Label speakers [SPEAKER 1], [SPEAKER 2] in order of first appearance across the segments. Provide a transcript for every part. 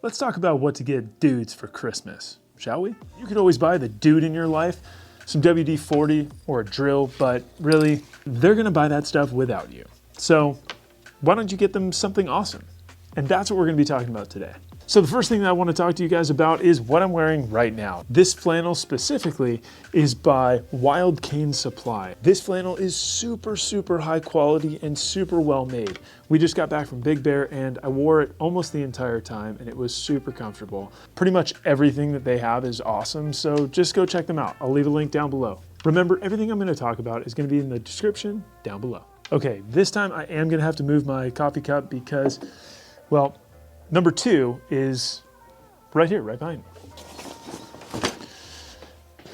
[SPEAKER 1] Let's talk about what to get dudes for Christmas, shall we? You could always buy the dude in your life some WD-40 or a drill, but really, they're gonna buy that stuff without you. So why don't you get them something awesome? And that's what we're gonna be talking about today. So the first thing that I want to talk to you guys about is what I'm wearing right now. This flannel specifically is by Wild Cane Supply. This flannel is super, super high quality and super well made. We just got back from Big Bear and I wore it almost the entire time and it was super comfortable. Pretty much everything that they have is awesome, so just go check them out. I'll leave a link down below. Remember, everything I'm going to talk about is going to be in the description down below. Okay, this time I am going to have to move my coffee cup because, well, number 2 is right here, right behind me.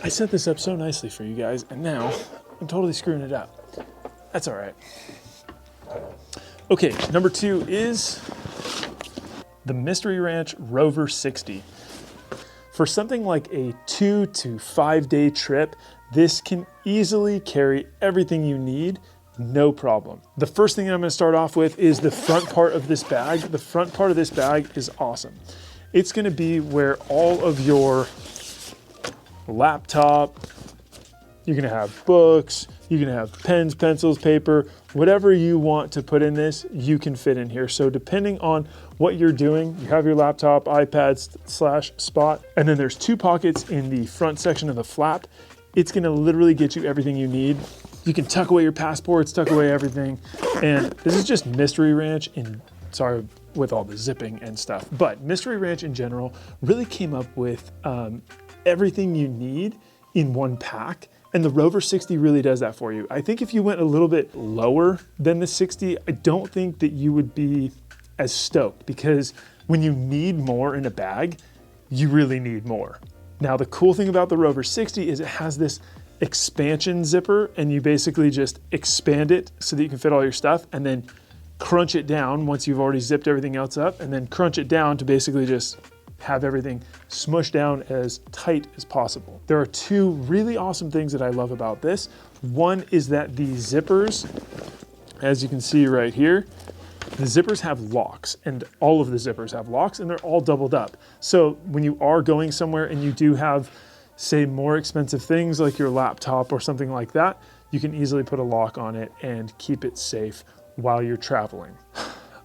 [SPEAKER 1] I set this up so nicely for you guys, and now I'm totally screwing it up. That's all right. Okay, number 2 is the Mystery Ranch Rover 60. For something like a 2 to 5 day trip, this can easily carry everything you need. No problem. The first thing I'm going to start off with is the front part of this bag. The front part of this bag is awesome. It's going to be where all of your laptop, you're going to have books, you're going to have pens, pencils, paper, whatever you want to put in this, you can fit in here. So depending on what you're doing, you have your laptop, iPad / spot, and then there's 2 pockets in the front section of the flap. It's going to literally get you everything you need. You can tuck away your passports, tuck away everything. And this is just Mystery Ranch sorry, with all the zipping and stuff. But Mystery Ranch in general really came up with everything you need in one pack. And the Rover 60 really does that for you. I think if you went a little bit lower than the 60, I don't think that you would be as stoked, because when you need more in a bag, you really need more. Now, the cool thing about the Rover 60 is it has this expansion zipper, and you basically just expand it so that you can fit all your stuff and then crunch it down once you've already zipped everything else up, and then crunch it down to basically just have everything smushed down as tight as possible. There are 2 really awesome things that I love about this. One is that the zippers, as you can see right here, the zippers have locks, and all of the zippers have locks, and they're all doubled up. So when you are going somewhere and you do have, say, more expensive things like your laptop or something like that, you can easily put a lock on it and keep it safe while you're traveling.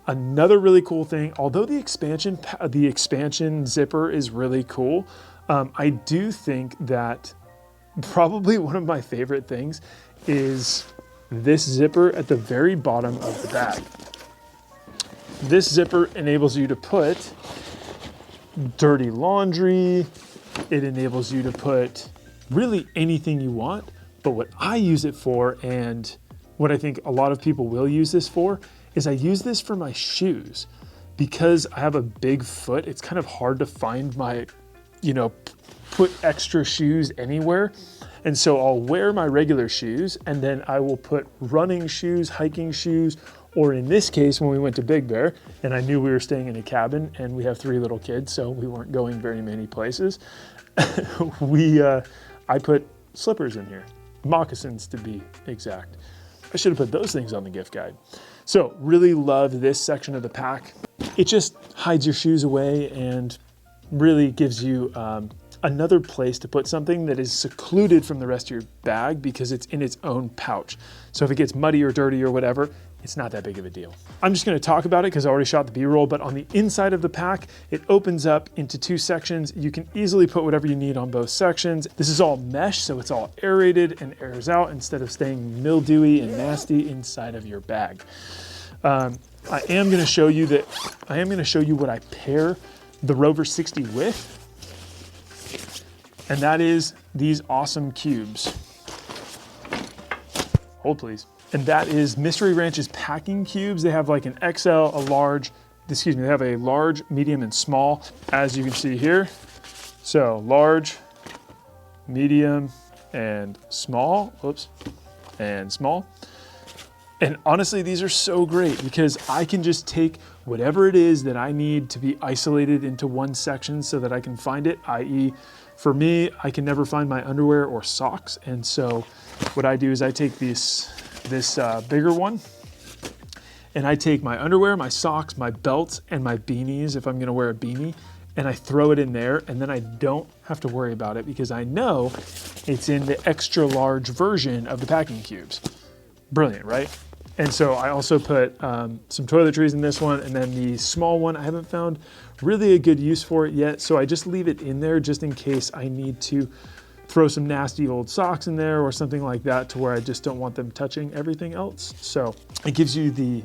[SPEAKER 1] Another really cool thing, although the expansion zipper is really cool, I do think that probably one of my favorite things is this zipper at the very bottom of the bag. This zipper enables you to put dirty laundry. It enables you to put really anything you want. But what I use it for, and what I think a lot of people will use this for, is I use this for my shoes. Because I have a big foot, it's kind of hard to find my, put extra shoes anywhere. And so I'll wear my regular shoes, and then I will put running shoes, hiking shoes, or in this case, when we went to Big Bear, and I knew we were staying in a cabin, and we have 3 little kids, so we weren't going very many places, I put slippers in here, moccasins to be exact. I should have put those things on the gift guide. So really love this section of the pack. It just hides your shoes away and really gives you another place to put something that is secluded from the rest of your bag because it's in its own pouch. So if it gets muddy or dirty or whatever, it's not that big of a deal. I'm just gonna talk about it because I already shot the B-roll, but on the inside of the pack, it opens up into 2 sections. You can easily put whatever you need on both sections. This is all mesh, so it's all aerated and airs out instead of staying mildewy and nasty inside of your bag. I am gonna show you what I pair the Rover 60 with, and that is these awesome cubes. Hold please. And that is Mystery Ranch's packing cubes. They have like an XL, they have a large, medium, and small, as you can see here. So large, medium, and small, and small. And honestly, these are so great because I can just take whatever it is that I need to be isolated into one section so that I can find it, i.e. for me, I can never find my underwear or socks. And so what I do is I take this bigger one, and I take my underwear, my socks, my belts, and my beanies if I'm gonna wear a beanie, and I throw it in there, and then I don't have to worry about it because I know it's in the extra large version of the packing cubes. Brilliant, right? And so I also put some toiletries in this one, and then the small one, I haven't found really a good use for it yet, so I just leave it in there just in case I need to throw some nasty old socks in there or something like that, to where I just don't want them touching everything else. So it gives you the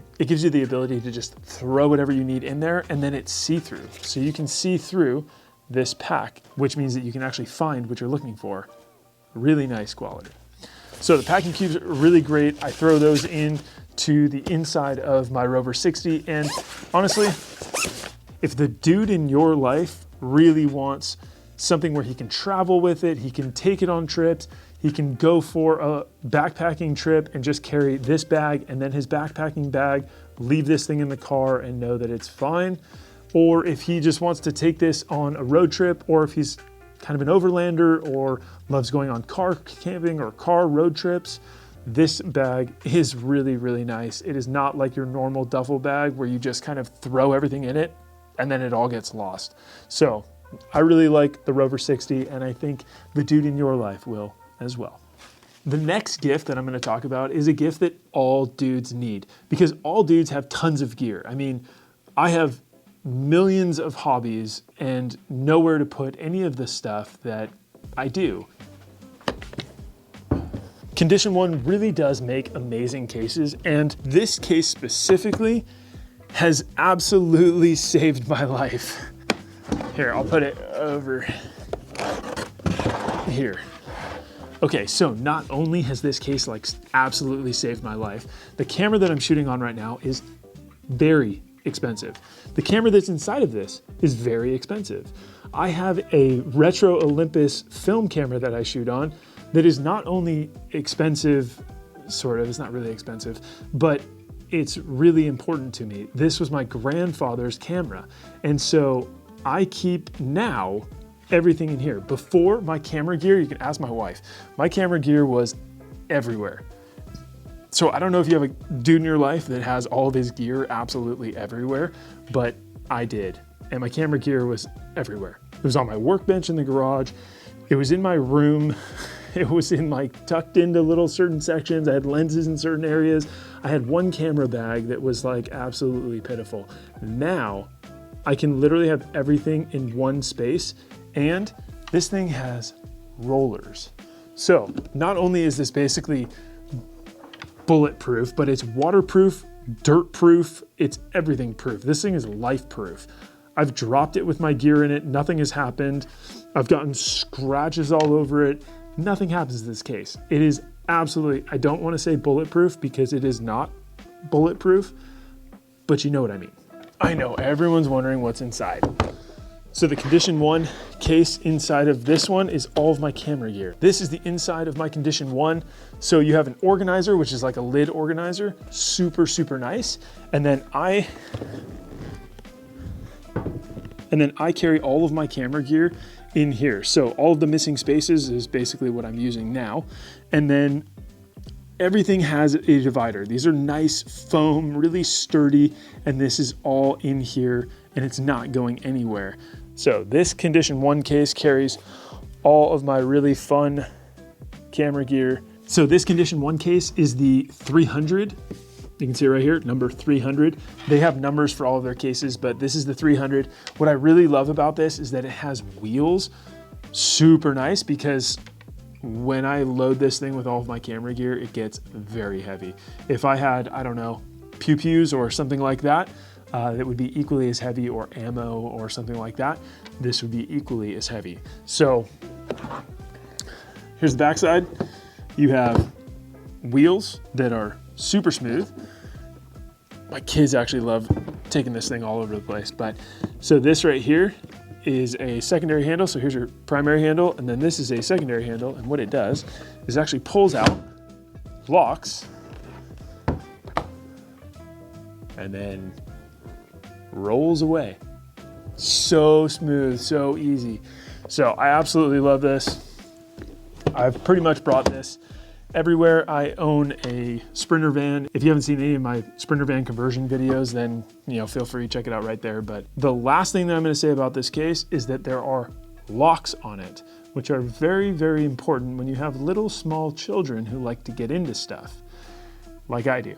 [SPEAKER 1] ability to just throw whatever you need in there, and then it's see-through. So you can see through this pack, which means that you can actually find what you're looking for. Really nice quality. So the packing cubes are really great. I throw those in to the inside of my Rover 60. And honestly, if the dude in your life really wants something where he can travel with it, he can take it on trips, he can go for a backpacking trip and just carry this bag and then his backpacking bag, leave this thing in the car and know that it's fine. Or if he just wants to take this on a road trip, or if he's kind of an overlander or loves going on car camping or car road trips, this bag is really, really nice. It is not like your normal duffel bag where you just kind of throw everything in it and then it all gets lost. So I really like the Rover 60, and I think the dude in your life will as well. The next gift that I'm going to talk about is a gift that all dudes need, because all dudes have tons of gear. I mean, I have millions of hobbies and nowhere to put any of the stuff that I do. Condition One really does make amazing cases, and this case specifically has absolutely saved my life. Here, I'll put it over here. Okay, so not only has this case like absolutely saved my life, the camera that I'm shooting on right now is very expensive. The camera that's inside of this is very expensive. I have a retro Olympus film camera that I shoot on that is not only expensive, sort of, it's not really expensive, but it's really important to me. This was my grandfather's camera. And so I keep now everything in here. Before, my camera gear, you can ask my wife, my camera gear was everywhere. So I don't know if you have a dude in your life that has all of his gear absolutely everywhere, but I did. And my camera gear was everywhere. It was on my workbench in the garage. It was in my room. It was in like tucked into little certain sections. I had lenses in certain areas. I had one camera bag that was like absolutely pitiful. Now I can literally have everything in one space, and this thing has rollers. So not only is this basically bulletproof, but it's waterproof, dirt proof, it's everything proof. This thing is life proof. I've dropped it with my gear in it, nothing has happened. I've gotten scratches all over it. Nothing happens to this case. It is absolutely, I don't want to say bulletproof because it is not bulletproof, but you know what I mean. I know everyone's wondering what's inside. So the Condition One case inside of this one is all of my camera gear. This is the inside of my Condition One. So you have an organizer, which is like a lid organizer, super, super nice. And then I carry all of my camera gear in here. So all of the missing spaces is basically what I'm using now. And then everything has a divider. These are nice foam, really sturdy, and this is all in here and it's not going anywhere. So this Condition One case carries all of my really fun camera gear. So this Condition One case is the 300. You can see it right here, number 300. They have numbers for all of their cases, but this is the 300. What I really love about this is that it has wheels. Super nice, because when I load this thing with all of my camera gear, it gets very heavy. If I had, I don't know, pew-pews or something like that, that would be equally as heavy, or ammo or something like that, this would be equally as heavy. So here's the backside. You have wheels that are super smooth. My kids actually love taking this thing all over the place. But so this right here is a secondary handle. So here's your primary handle, and then this is a secondary handle. And what it does is actually pulls out, locks, and then rolls away. So smooth, so easy. So I absolutely love this. I've pretty much brought this everywhere. I own a Sprinter van. If you haven't seen any of my Sprinter van conversion videos, then feel free to check it out right there. But the last thing that I'm going to say about this case is that there are locks on it, which are very, very important when you have little small children who like to get into stuff like I do.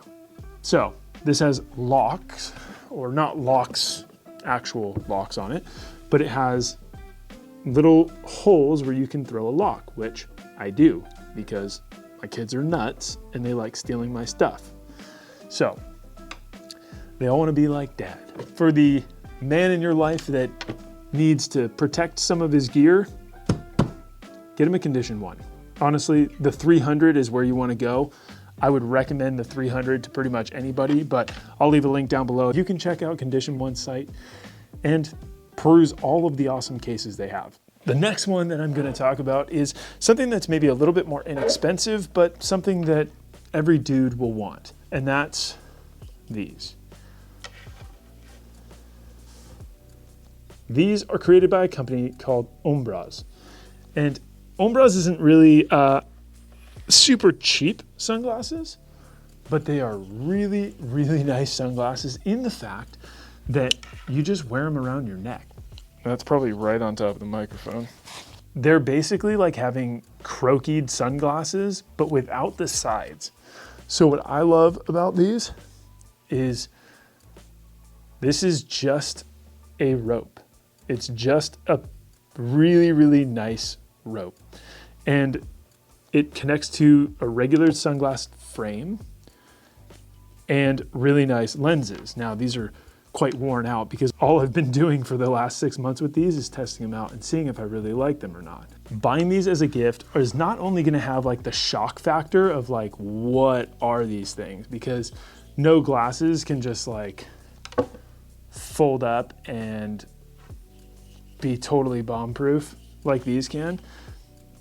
[SPEAKER 1] So this has locks, or not locks, actual locks on it, but it has little holes where you can throw a lock, which I do because my kids are nuts and they like stealing my stuff. So they all want to be like dad. For the man in your life that needs to protect some of his gear, get him a Condition 1. Honestly, the 300 is where you want to go. I would recommend the 300 to pretty much anybody, but I'll leave a link down below. You can check out Condition 1's site and peruse all of the awesome cases they have. The next one that I'm going to talk about is something that's maybe a little bit more inexpensive, but something that every dude will want, and that's these. These are created by a company called Ombraz. And Ombraz isn't really super cheap sunglasses, but they are really, really nice sunglasses in the fact that you just wear them around your neck. That's probably right on top of the microphone. They're basically like having croquetted sunglasses, but without the sides. So what I love about these is this is just a rope. It's just a really, really nice rope. And it connects to a regular sunglass frame and really nice lenses. Now, these are quite worn out because all I've been doing for the last 6 months with these is testing them out and seeing if I really like them or not. Buying these as a gift is not only gonna have like the shock factor of like, what are these things? Because no glasses can just like fold up and be totally bomb-proof like these can.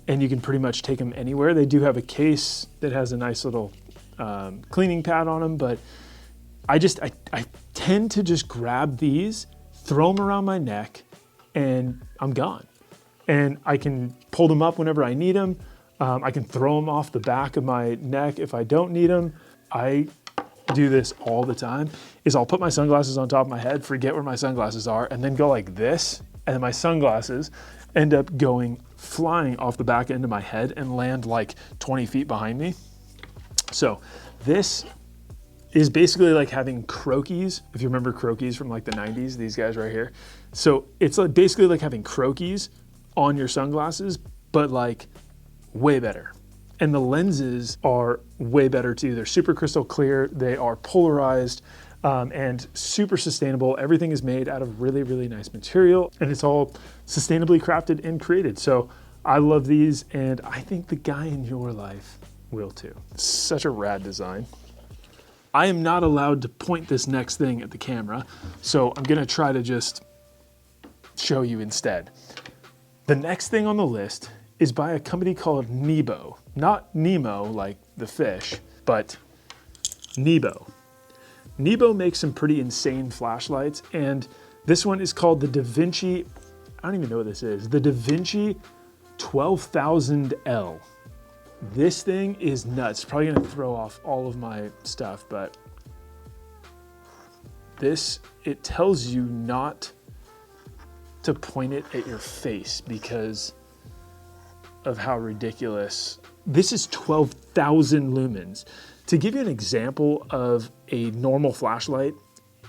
[SPEAKER 1] And you can pretty much take them anywhere. They do have a case that has a nice little cleaning pad on them, but I tend to just grab these, throw them around my neck, and I'm gone. And I can pull them up whenever I need them. I can throw them off the back of my neck if I don't need them. I do this all the time, is I'll put my sunglasses on top of my head, forget where my sunglasses are, and then go like this, and then my sunglasses end up going flying off the back end of my head and land like 20 feet behind me. So this is basically like having croquis. If you remember croquis from like the 90s, these guys right here. So it's like basically like having croquis on your sunglasses, but like way better. And the lenses are way better too. They're super crystal clear. They are polarized and super sustainable. Everything is made out of really, really nice material, and it's all sustainably crafted and created. So I love these, and I think the guy in your life will too. It's such a rad design. I am not allowed to point this next thing at the camera, so I'm gonna try to just show you instead. The next thing on the list is by a company called Nebo. Not Nemo, like the fish, but Nebo. Nebo makes some pretty insane flashlights, and this one is called the Da Vinci, I don't even know what this is, the Da Vinci 12,000L. This thing is nuts. Probably gonna throw off all of my stuff, but this, it tells you not to point it at your face because of how ridiculous. This is 12,000 lumens. To give you an example of a normal flashlight,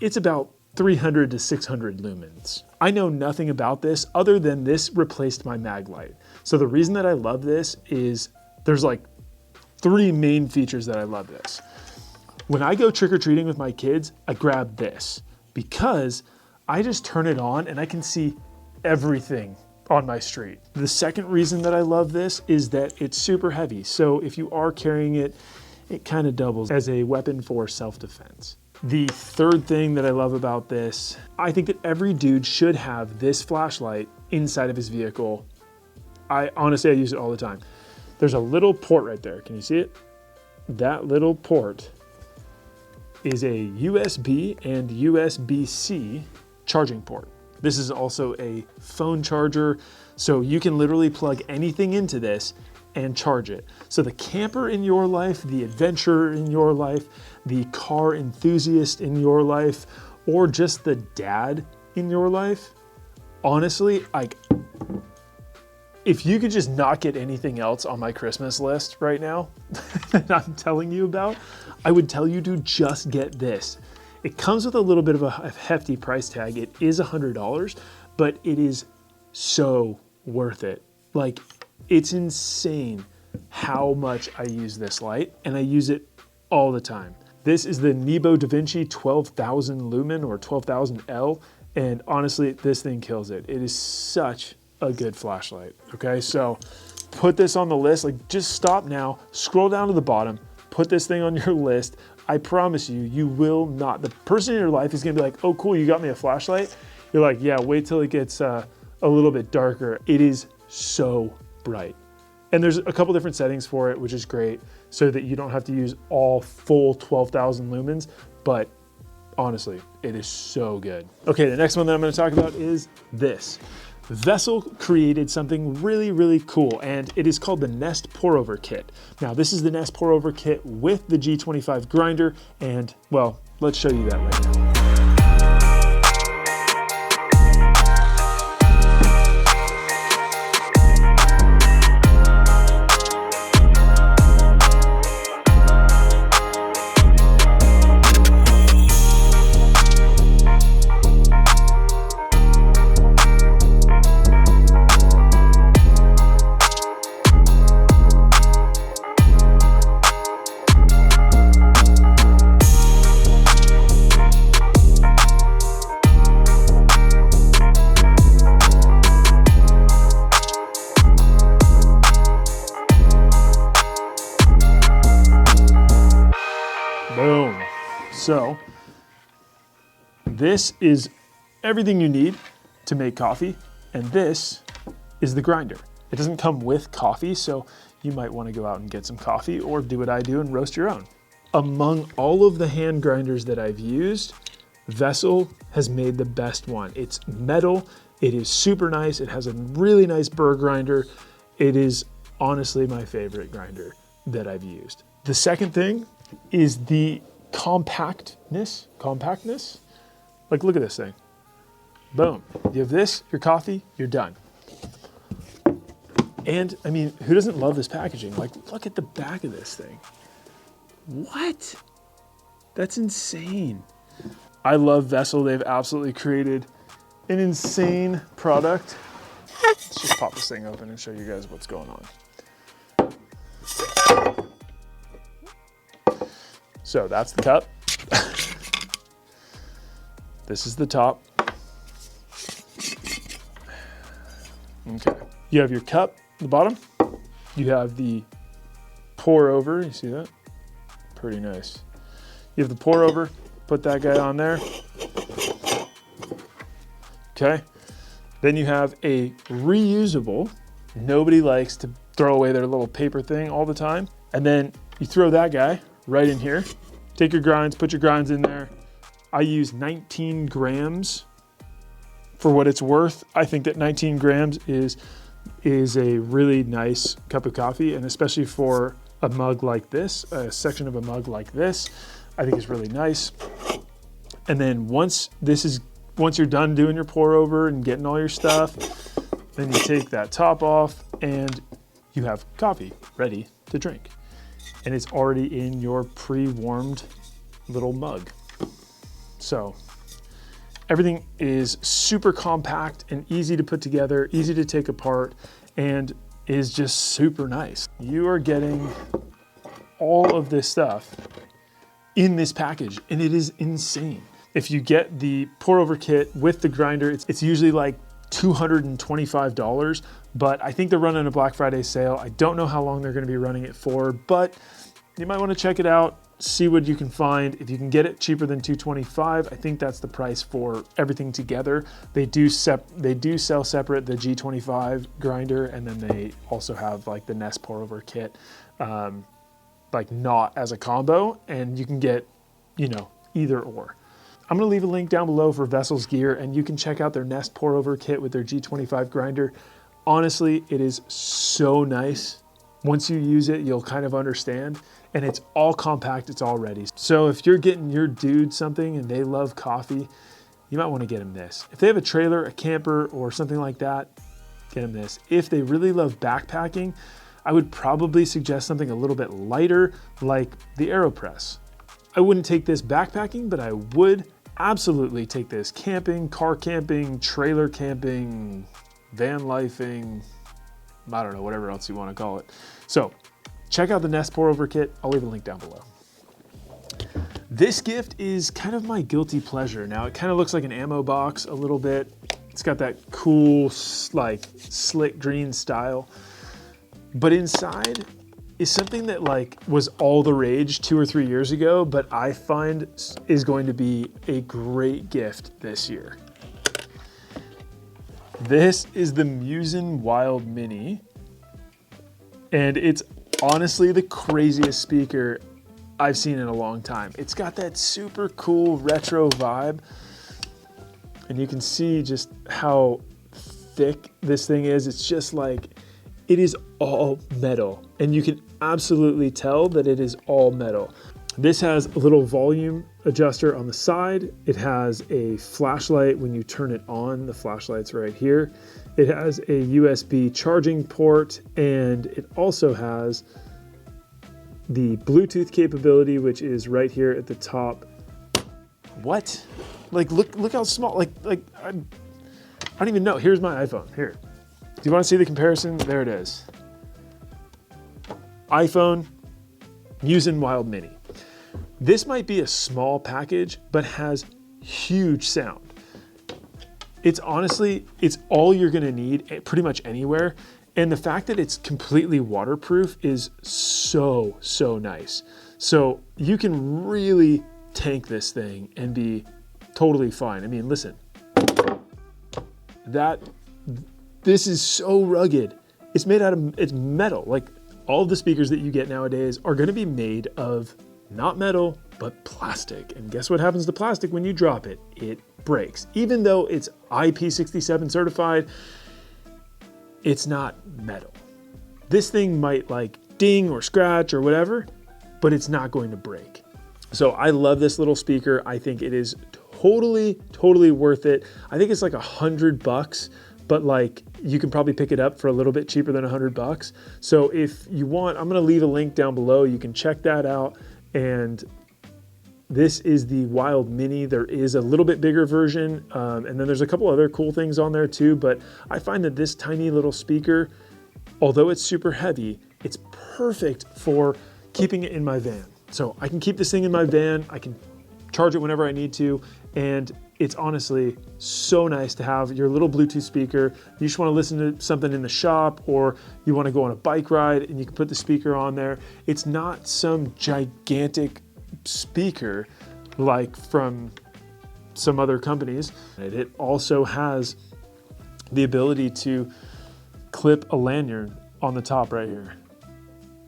[SPEAKER 1] it's about 300 to 600 lumens. I know nothing about this other than this replaced my mag light. So the reason that I love this is there's like 3 main features that I love this. When I go trick-or-treating with my kids, I grab this because I just turn it on and I can see everything on my street. The second reason that I love this is that it's super heavy. So if you are carrying it, it kind of doubles as a weapon for self-defense. The third thing that I love about this, I think that every dude should have this flashlight inside of his vehicle. Honestly, I use it all the time. There's a little port right there. Can you see it? That little port is a USB and USB-C charging port. This is also a phone charger, so you can literally plug anything into this and charge it. So the camper in your life, the adventurer in your life, the car enthusiast in your life, or just the dad in your life, honestly, like, if you could just not get anything else on my Christmas list right now that I'm telling you about, I would tell you to just get this. It comes with a little bit of a hefty price tag. It is $100, but it is so worth it. Like, it's insane how much I use this light, and I use it all the time. This is the Nebo DaVinci 12,000 lumen or 12,000 L, and honestly, this thing kills it. It is such a good flashlight. Okay, so put this on the list. Like, just stop now, scroll down to the bottom, put this thing on your list. I promise you, you will not. The person in your life is gonna be like, oh cool, you got me a flashlight. You're like, yeah, wait till it gets a little bit darker. It is so bright. And there's a couple different settings for it, which is great, so that you don't have to use all full 12,000 lumens, but honestly, it is so good. Okay, the next one that I'm gonna talk about is this. Vessel created something really, really cool, and it is called the Nest Pour Over Kit. Now, this is the Nest Pour Over Kit with the G25 grinder, and well, let's show you that right now. Boom. So this is everything you need to make coffee, and this is the grinder. It doesn't come with coffee, so you might want to go out and get some coffee or do what I do and roast your own. Among all of the hand grinders that I've used, Vessel has made the best one. It's metal, it is super nice, it has a really nice burr grinder. It is honestly my favorite grinder that I've used. The second thing is the compactness. Like, look at this thing. Boom. You have this, your coffee, you're done. And I mean, who doesn't love this packaging? Like, look at the back of this thing. What? That's insane. I love Vessel. They've absolutely created an insane product. Let's just pop this thing open and show you guys what's going on. So that's the cup. This is the top. Okay. You have your cup at the bottom. You have the pour over. You see that? Pretty nice. You have the pour over. Put that guy on there. Okay. Then you have a reusable. Nobody likes to throw away their little paper thing all the time. And then you throw that guy right in here. Take your grinds, put your grinds in there. I use 19 grams for what it's worth. I think that 19 grams is a really nice cup of coffee, and especially for a mug like this, a section of a mug like this, I think it's really nice. And then once you're done doing your pour over and getting all your stuff, then you take that top off and you have coffee ready to drink. And it's already in your pre-warmed little mug. So everything is super compact and easy to put together, easy to take apart, and is just super nice. You are getting all of this stuff in this package, and it is insane. If you get the pour over kit with the grinder, it's usually like $225, but I think they're running a Black Friday sale. I don't know how long they're gonna be running it for, but you might wanna check it out, see what you can find. If you can get it cheaper than $225, I think that's the price for everything together. They do sell separate the G25 grinder, and then they also have like the Nest pour over kit, like not as a combo, and you can get, either or. I'm gonna leave a link down below for Vessel's gear, and you can check out their Nest pour over kit with their G25 grinder. Honestly, it is so nice Once you use it, you'll kind of understand, and it's all compact, it's all ready. So if you're getting your dude something and they love coffee, you might want to get them this. If they have a trailer, a camper, or something like that, get them this. If they really love backpacking, I would probably suggest something a little bit lighter, like the AeroPress. I wouldn't take this backpacking, but I would absolutely take this camping, car camping, trailer camping, van lifing, I don't know, whatever else you want to call it. So check out the Nest pour over kit. I'll leave a link down below. This gift is kind of my guilty pleasure. Now it kind of looks like an ammo box a little bit. It's got that cool, like slick green style, but inside is something that like was all the rage 2 or 3 years ago, but I find is going to be a great gift this year. This is the Musin Wild Mini, and it's honestly the craziest speaker I've seen in a long time. It's got that super cool retro vibe, and you can see just how thick this thing is. It's just like, it is all metal, and you can absolutely tell that it is all metal. This has a little volume adjuster on the side. It has a flashlight when you turn it on. The flashlight's right here. It has a USB charging port, and it also has the Bluetooth capability, which is right here at the top. What? Like, look how small, I don't even know. Here's my iPhone, here. Do you want to see the comparison? There it is. iPhone, Musin Wild Mini. This might be a small package, but has huge sound. It's honestly, it's all you're gonna need pretty much anywhere. And the fact that it's completely waterproof is so, so nice. So you can really tank this thing and be totally fine. I mean, listen, this is so rugged. It's made out of, it's metal. Like all of the speakers that you get nowadays are gonna be made of not metal, but plastic. And guess what happens to plastic when you drop it? It breaks. Even though it's IP67 certified, it's not metal. This thing might like ding or scratch or whatever, but it's not going to break. So I love this little speaker. I think it is totally, totally worth it. I think it's like $100, but like you can probably pick it up for a little bit cheaper than $100. So if you want, I'm gonna leave a link down below. You can check that out. And this is the Wild Mini. There is a little bit bigger version, and then there's a couple other cool things on there too, but I find that this tiny little speaker, although it's super heavy, it's perfect for keeping it in my van. So I can keep this thing in my van, I can charge it whenever I need to, and it's honestly so nice to have your little Bluetooth speaker. You just want to listen to something in the shop, or you want to go on a bike ride and you can put the speaker on there. It's not some gigantic speaker like from some other companies. It also has the ability to clip a lanyard on the top right here.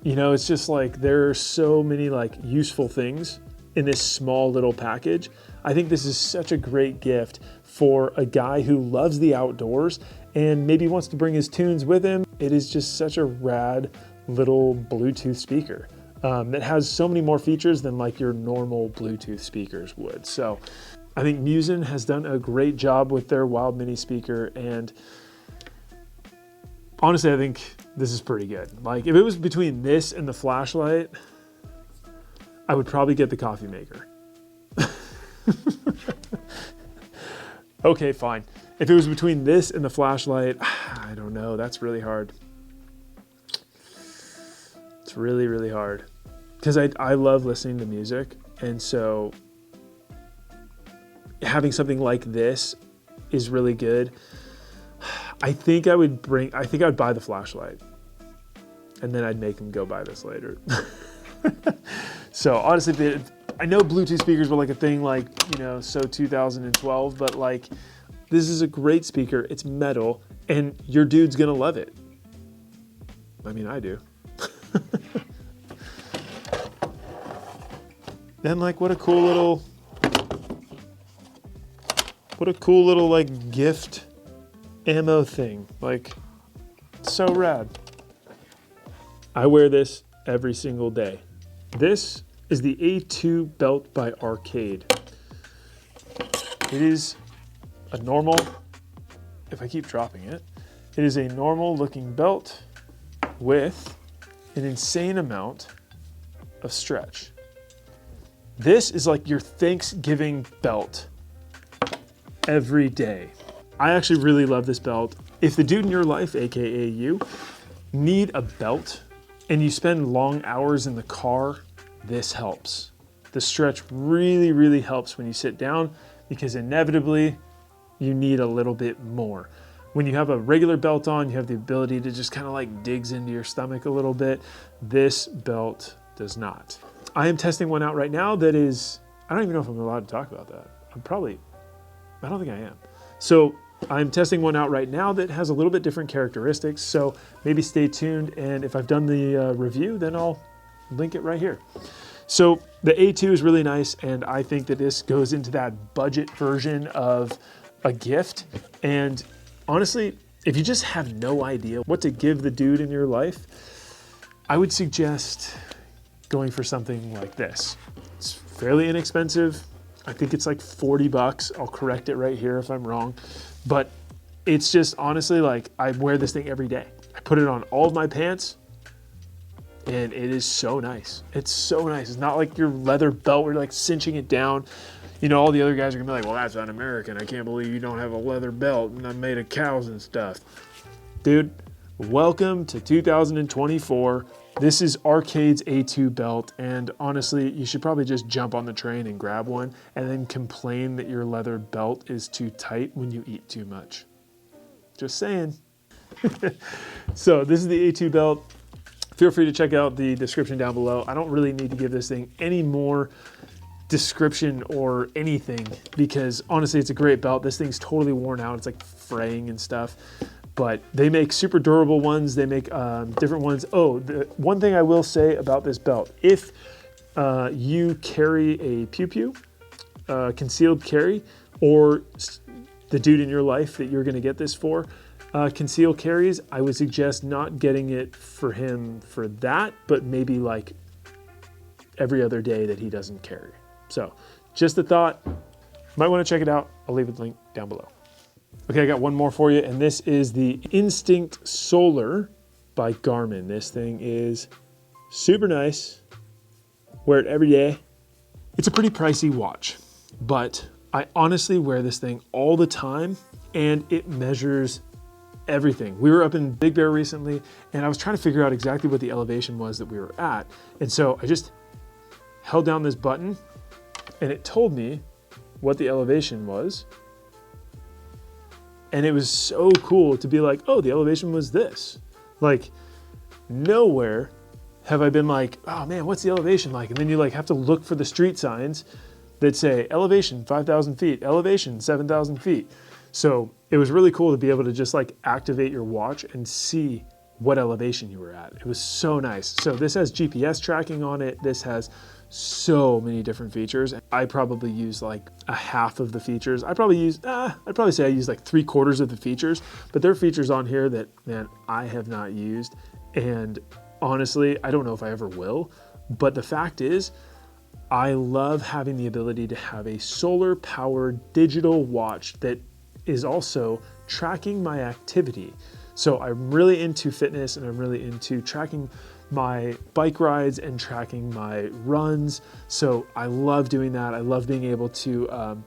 [SPEAKER 1] You know, it's just like there are so many like useful things in this small little package. I think this is such a great gift for a guy who loves the outdoors and maybe wants to bring his tunes with him. It is just such a rad little Bluetooth speaker that has so many more features than like your normal Bluetooth speakers would. So I think Musin has done a great job with their Wild Mini speaker, and honestly, I think this is pretty good. Like if it was between this and the flashlight, I would probably get the coffee maker. Okay, fine. If it was between this and the flashlight, I don't know. That's really hard. It's really, really hard. Because I love listening to music. And so having something like this is really good. I think I'd buy the flashlight. And then I'd make them go buy this later. So honestly, I know Bluetooth speakers were like a thing like, you know, so 2012, but like this is a great speaker. It's metal and your dude's gonna love it. I mean, I do. Then like what a cool little like gift ammo thing. Like so rad. I wear this every single day. This is the A2 belt by Arcade. It is a normal, if I keep dropping it, it is a normal looking belt with an insane amount of stretch. This is like your Thanksgiving belt every day. I actually really love this belt. If the dude in your life, AKA you, need a belt and you spend long hours in the car, this helps. The stretch really, really helps when you sit down because inevitably you need a little bit more. When you have a regular belt on, you have the ability to just kind of like digs into your stomach a little bit. This belt does not. I am testing one out right now that is, I don't even know if I'm allowed to talk about that. I don't think I am. So I'm testing one out right now that has a little bit different characteristics. So maybe stay tuned. And if I've done the review, then I'll link it right here. So the A2 is really nice. And I think that this goes into that budget version of a gift. And honestly, if you just have no idea what to give the dude in your life, I would suggest going for something like this. It's fairly inexpensive. I think it's like 40 bucks. I'll correct it right here if I'm wrong. But it's just honestly like I wear this thing every day. I put it on all of my pants and it is so nice. It's so nice. It's not like your leather belt where you're like cinching it down. You know, all the other guys are gonna be like, well, that's un-American. I can't believe you don't have a leather belt and I'm made of cows and stuff. Dude, welcome to 2024. This is Arcade's A2 belt, and honestly, you should probably just jump on the train and grab one and then complain that your leather belt is too tight when you eat too much. Just saying. So this is the A2 belt. Feel free to check out the description down below. I don't really need to give this thing any more description or anything because honestly, it's a great belt. This thing's totally worn out. It's like fraying and stuff. But they make super durable ones. They make different ones. Oh, the one thing I will say about this belt, if you carry a pew-pew, concealed carry, or the dude in your life that you're gonna get this for, concealed carries, I would suggest not getting it for him for that, but maybe like every other day that he doesn't carry. So just a thought, might wanna check it out. I'll leave the link down below. Okay, I got one more for you, and this is the Instinct Solar by Garmin. This thing is super nice. Wear it every day. It's a pretty pricey watch, but I honestly wear this thing all the time, and it measures everything. We were up in Big Bear recently, and I was trying to figure out exactly what the elevation was that we were at. And so I just held down this button, and it told me what the elevation was. And it was so cool to be like, oh, the elevation was this. Like, nowhere have I been like, oh man, what's the elevation like? And then you like have to look for the street signs that say elevation 5,000 feet, elevation 7,000 feet. So it was really cool to be able to just like activate your watch and see what elevation you were at. It was so nice. So this has GPS tracking on it. This has so many different features. I probably use like a half of the features. I'd probably say I use like 3/4 of the features, but there are features on here that, man, I have not used. And honestly, I don't know if I ever will, but the fact is, I love having the ability to have a solar powered digital watch that is also tracking my activity. So I'm really into fitness and I'm really into tracking my bike rides and tracking my runs. So I love doing that. I love being able to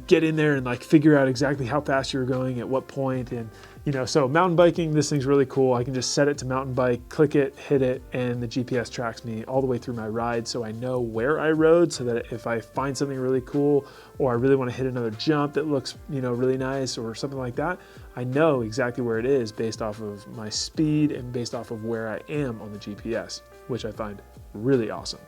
[SPEAKER 1] get in there and like figure out exactly how fast you're going at what point. And you know, so mountain biking, this thing's really cool. I can just set it to mountain bike, click it, hit it, and the GPS tracks me all the way through my ride. So I know where I rode so that if I find something really cool or I really want to hit another jump that looks, you know, really nice or something like that, I know exactly where it is based off of my speed and based off of where I am on the GPS, which I find really awesome.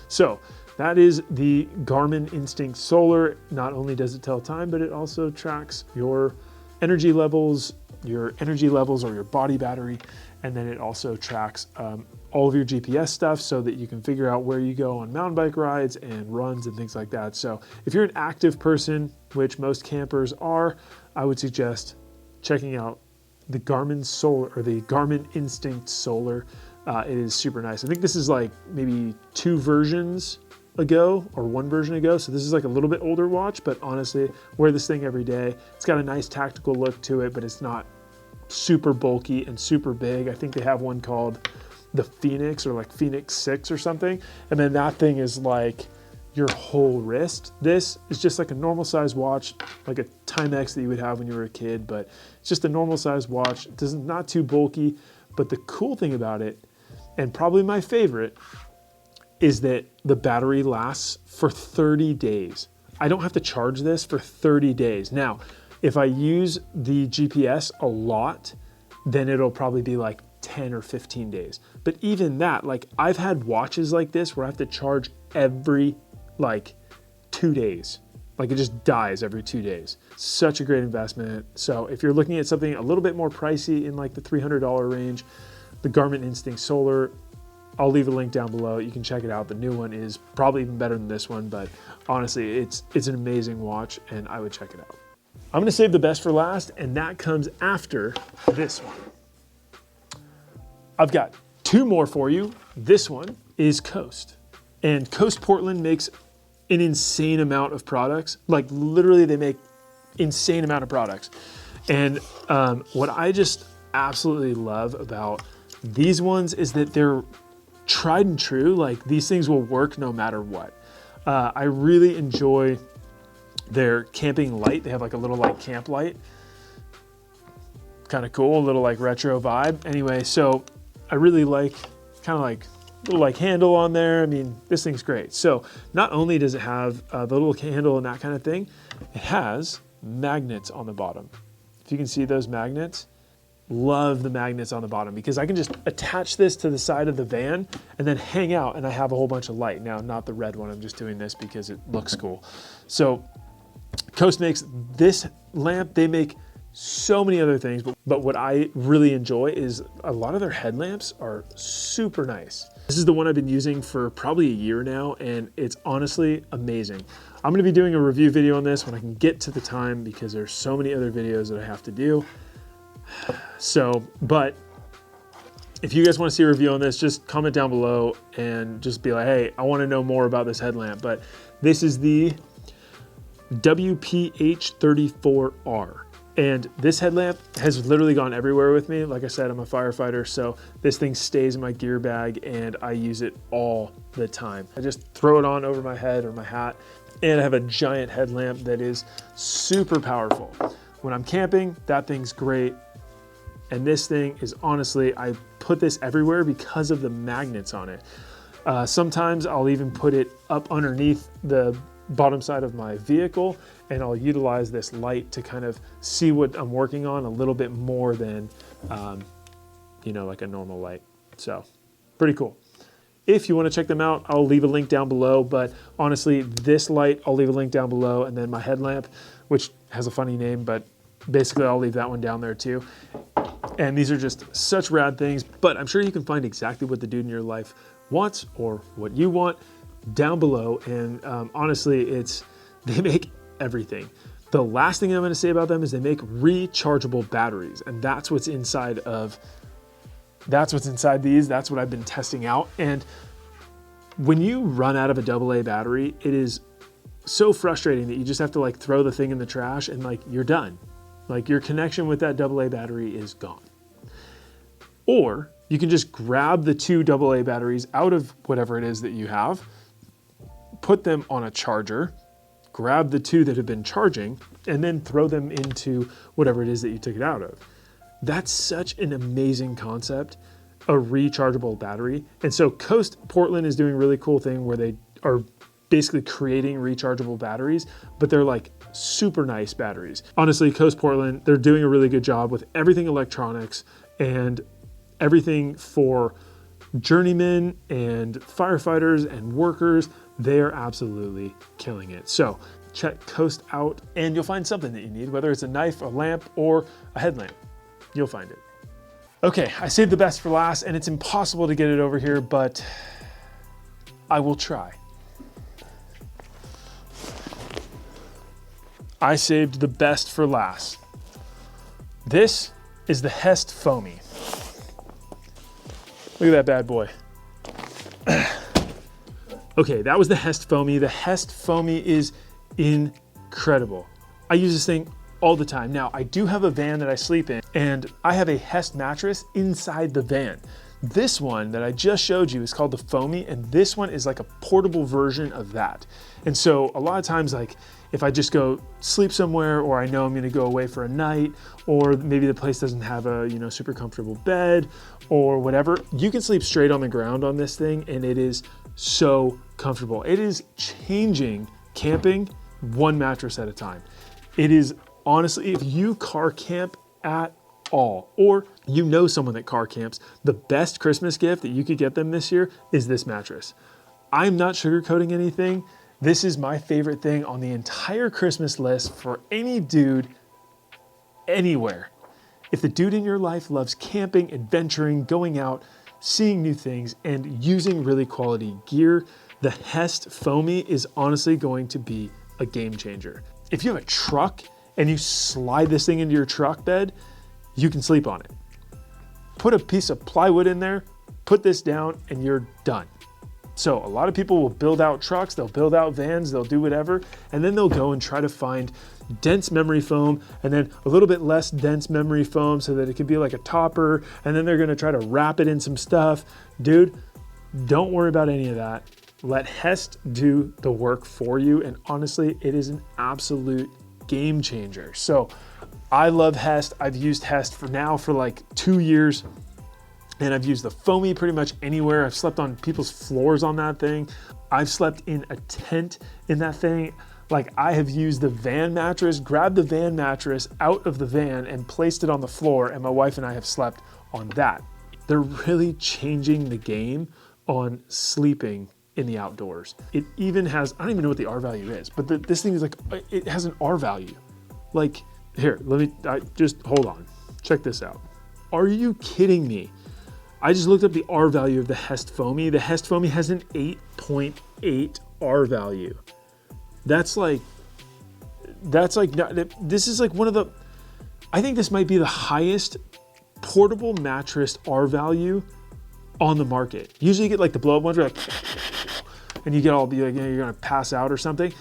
[SPEAKER 1] So that is the Garmin Instinct Solar. Not only does it tell time, but it also tracks your energy levels or your body battery. And then it also tracks all of your GPS stuff so that you can figure out where you go on mountain bike rides and runs and things like that. So if you're an active person, which most campers are, I would suggest checking out the Garmin Solar, or the Garmin Instinct Solar. It is super nice. I think this is like maybe 2 versions ago or 1 version ago. So this is like a little bit older watch, but honestly, wear this thing every day. It's got a nice tactical look to it, but it's not super bulky and super big. I think they have one called the Phoenix, or like Phoenix 6 or something. And then that thing is like your whole wrist. This is just like a normal size watch, like a Timex that you would have when you were a kid, but it's just a normal size watch. It's not too bulky, but the cool thing about it, and probably my favorite, is that the battery lasts for 30 days. I don't have to charge this for 30 days. Now, if I use the GPS a lot, then it'll probably be like 10 or 15 days. But even that, like I've had watches like this where I have to charge every like 2 days. Like it just dies every 2 days. Such a great investment. So if you're looking at something a little bit more pricey in like the $300 range, the Garmin Instinct Solar, I'll leave a link down below. You can check it out. The new one is probably even better than this one, but honestly, it's an amazing watch and I would check it out. I'm gonna save the best for last, and that comes after this one. I've got 2 more for you. This one is Coast. And Coast Portland makes an insane amount of products. Like literally they make insane amount of products. And what I just absolutely love about these ones is that they're tried and true. Like these things will work no matter what. I really enjoy their camping light. They have like a little like camp light. Kind of cool, a little like retro vibe. Anyway, so I really like kind of like little like handle on there. I mean, this thing's great. So not only does it have the little handle and that kind of thing, it has magnets on the bottom. If you can see those magnets, love the magnets on the bottom because I can just attach this to the side of the van and then hang out and I have a whole bunch of light. Now, not the red one, I'm just doing this because it looks cool. So Coast makes this lamp. They make so many other things, but what I really enjoy is a lot of their headlamps are super nice. This is the one I've been using for probably a year now, and it's honestly amazing. I'm gonna be doing a review video on this when I can get to the time because there's so many other videos that I have to do. So, but if you guys wanna see a review on this, just comment down below and just be like, hey, I wanna know more about this headlamp. But this is the WPH34R. And this headlamp has literally gone everywhere with me. Like I said, I'm a firefighter, so this thing stays in my gear bag and I use it all the time. I just throw it on over my head or my hat, and I have a giant headlamp that is super powerful. When I'm camping, that thing's great. And this thing is honestly, I put this everywhere because of the magnets on it. Sometimes I'll even put it up underneath the bottom side of my vehicle, and I'll utilize this light to kind of see what I'm working on a little bit more than, you know, like a normal light. So pretty cool. If you want to check them out, I'll leave a link down below, but honestly, this light, I'll leave a link down below, and then my headlamp, which has a funny name, but basically I'll leave that one down there too. And these are just such rad things, but I'm sure you can find exactly what the dude in your life wants or what you want down below. And honestly, they make everything. The last thing I'm going to say about them is they make rechargeable batteries, and that's what's inside these. That's what I've been testing out. And when you run out of a AA battery, it is so frustrating that you just have to like throw the thing in the trash and like you're done. Like your connection with that AA battery is gone. Or you can just grab the 2 AA batteries out of whatever it is that you have, put them on a charger, grab the 2 that have been charging, and then throw them into whatever it is that you took it out of. That's such an amazing concept, a rechargeable battery. And so Coast Portland is doing a really cool thing where they are basically creating rechargeable batteries, but they're like super nice batteries. Honestly, Coast Portland, they're doing a really good job with everything electronics and everything for journeymen and firefighters and workers. They are absolutely killing it. So check Coast out and you'll find something that you need, whether it's a knife, a lamp, or a headlamp. You'll find it. Okay, I saved the best for last, and it's impossible to get it over here, but I will try. I saved the best for last. This is the Hest Foamy. Look at that bad boy. Okay, that was the Hest Foamy. The Hest Foamy is incredible. I use this thing all the time. Now, I do have a van that I sleep in, and I have a Hest mattress inside the van. This one that I just showed you is called the Foamy, and this one is like a portable version of that. And so a lot of times, like if I just go sleep somewhere, or I know I'm gonna go away for a night, or maybe the place doesn't have a super comfortable bed or whatever, you can sleep straight on the ground on this thing, and it is so comfortable. It is changing camping one mattress at a time. It is honestly, if you car camp at all, or you know someone that car camps, the best Christmas gift that you could get them this year is this mattress. I'm not sugarcoating anything. This is my favorite thing on the entire Christmas list for any dude anywhere. If the dude in your life loves camping, adventuring, going out, seeing new things, and using really quality gear, the Hest Foamy is honestly going to be a game changer. If you have a truck and you slide this thing into your truck bed, you can sleep on it. Put a piece of plywood in there, put this down, and you're done. So a lot of people will build out trucks, they'll build out vans, they'll do whatever, and then they'll go and try to find dense memory foam, and then a little bit less dense memory foam so that it can be like a topper, and then they're gonna try to wrap it in some stuff. Dude, don't worry about any of that. Let Hest do the work for you, and honestly, it is an absolute game changer. So I love Hest. I've used Hest for like 2 years, and I've used the Foamy pretty much anywhere. I've slept on people's floors on that thing. I've slept in a tent in that thing. Like, I have used the van mattress, grabbed the van mattress out of the van and placed it on the floor, and my wife and I have slept on that. They're really changing the game on sleeping in the outdoors. It even has, I don't even know what the R value is, but this thing is like, it has an R value. Like, here, just hold on. Check this out. Are you kidding me? I just looked up the R value of the Hest Foamy. The Hest Foamy has an 8.8 R value. This is like one of the, I think this might be the highest portable mattress R value on the market. Usually you get like the blow up ones where like, and you get all, you're gonna pass out or something.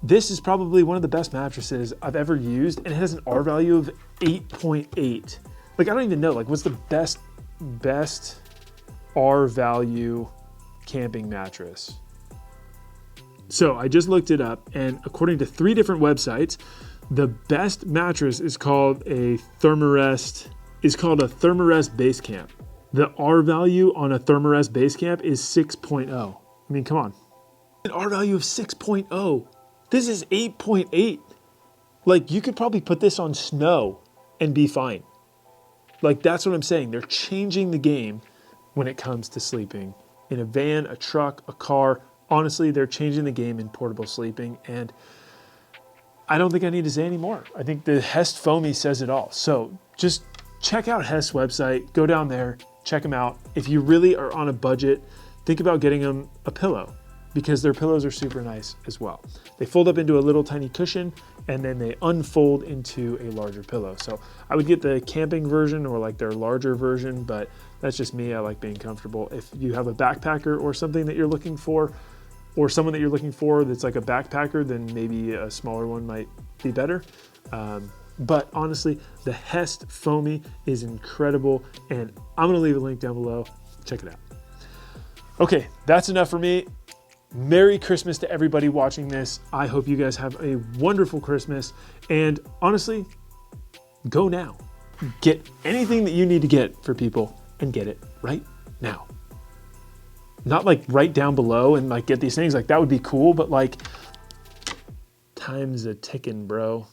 [SPEAKER 1] This is probably one of the best mattresses I've ever used, and it has an R value of 8.8. Like, I don't even know, like, what's the best R value camping mattress? So I just looked it up, and according to 3 different websites, the best mattress is called a Thermarest Base Camp. The R value on a Thermarest Base Camp is 6.0. I mean, come on. An R value of 6.0. This is 8.8. Like, you could probably put this on snow and be fine. Like, that's what I'm saying. They're changing the game when it comes to sleeping in a van, a truck, a car. Honestly, they're changing the game in portable sleeping, and I don't think I need to say any more. I think the Hest Foamy says it all. So just check out Hest's website, go down there, check them out. If you really are on a budget, think about getting them a pillow, because their pillows are super nice as well. They fold up into a little tiny cushion, and then they unfold into a larger pillow. So I would get the camping version or like their larger version, but that's just me. I like being comfortable. If you have a backpacker or something that you're looking for, or someone that you're looking for that's like a backpacker, then maybe a smaller one might be better. But honestly, the Hest Foamy is incredible, and I'm gonna leave a link down below. Check it out. Okay, that's enough for me. Merry Christmas to everybody watching this. I hope you guys have a wonderful Christmas, and honestly, go now. Get anything that you need to get for people, and get it right now. Not like right down below and like get these things, like that would be cool, but like time's a ticking, bro.